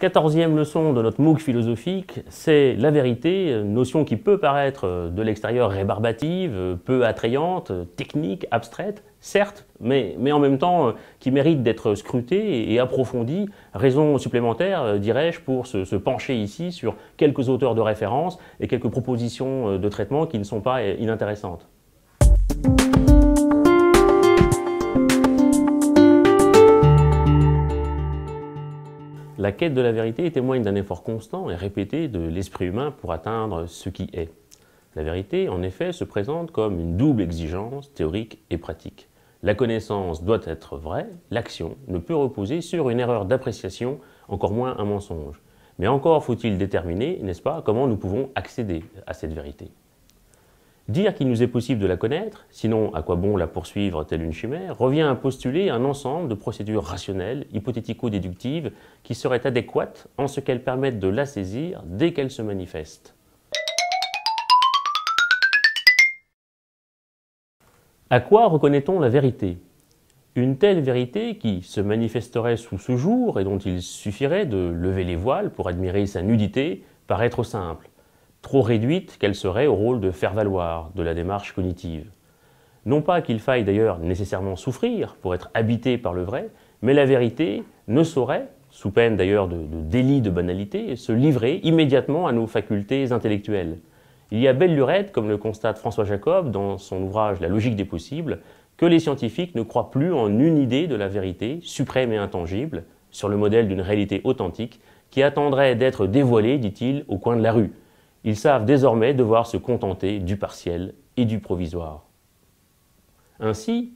14e leçon de notre MOOC philosophique, c'est la vérité, notion qui peut paraître de l'extérieur rébarbative, peu attrayante, technique, abstraite, certes, mais en même temps qui mérite d'être scrutée et approfondie. Raison supplémentaire, dirais-je, pour se pencher ici sur quelques auteurs de référence et quelques propositions de traitement qui ne sont pas inintéressantes. La quête de la vérité témoigne d'un effort constant et répété de l'esprit humain pour atteindre ce qui est. La vérité, en effet, se présente comme une double exigence théorique et pratique. La connaissance doit être vraie, l'action ne peut reposer sur une erreur d'appréciation, encore moins un mensonge. Mais encore faut-il déterminer, n'est-ce pas, comment nous pouvons accéder à cette vérité. Dire qu'il nous est possible de la connaître, sinon à quoi bon la poursuivre telle une chimère, revient à postuler un ensemble de procédures rationnelles, hypothético-déductives, qui seraient adéquates en ce qu'elles permettent de la saisir dès qu'elle se manifeste. À quoi reconnaît-on la vérité? Une telle vérité qui se manifesterait sous ce jour et dont il suffirait de lever les voiles pour admirer sa nudité paraît trop simple. Trop réduite qu'elle serait au rôle de faire-valoir de la démarche cognitive. Non pas qu'il faille d'ailleurs nécessairement souffrir pour être habité par le vrai, mais la vérité ne saurait, sous peine d'ailleurs de délit de banalité, se livrer immédiatement à nos facultés intellectuelles. Il y a belle lurette, comme le constate François Jacob dans son ouvrage La logique des possibles, que les scientifiques ne croient plus en une idée de la vérité, suprême et intangible, sur le modèle d'une réalité authentique, qui attendrait d'être dévoilée, dit-il, au coin de la rue. Ils savent désormais devoir se contenter du partiel et du provisoire. Ainsi,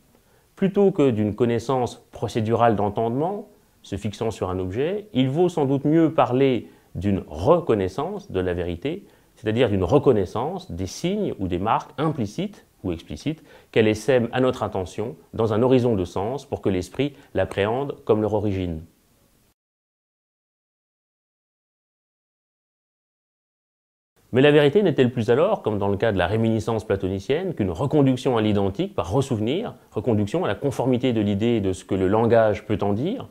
plutôt que d'une connaissance procédurale d'entendement, se fixant sur un objet, il vaut sans doute mieux parler d'une reconnaissance de la vérité, c'est-à-dire d'une reconnaissance des signes ou des marques implicites ou explicites qu'elle essaime à notre attention dans un horizon de sens pour que l'esprit l'appréhende comme leur origine. Mais la vérité n'est-elle plus alors, comme dans le cas de la réminiscence platonicienne, qu'une reconduction à l'identique par ressouvenir, reconduction à la conformité de l'idée de ce que le langage peut en dire?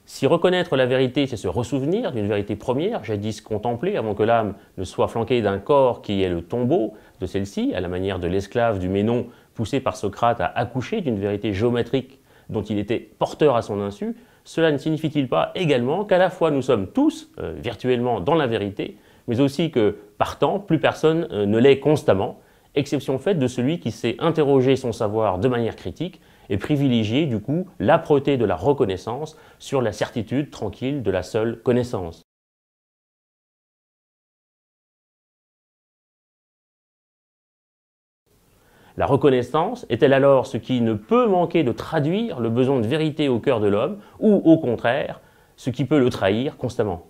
Si reconnaître la vérité, c'est se ressouvenir d'une vérité première, jadis contemplée avant que l'âme ne soit flanquée d'un corps qui est le tombeau de celle-ci, à la manière de l'esclave du Ménon poussé par Socrate à accoucher d'une vérité géométrique dont il était porteur à son insu, cela ne signifie-t-il pas également qu'à la fois nous sommes tous virtuellement dans la vérité, mais aussi que, partant, plus personne ne l'est constamment, exception faite de celui qui sait interroger son savoir de manière critique et privilégier du coup l'âpreté de la reconnaissance sur la certitude tranquille de la seule connaissance. La reconnaissance est-elle alors ce qui ne peut manquer de traduire le besoin de vérité au cœur de l'homme, ou au contraire, ce qui peut le trahir constamment?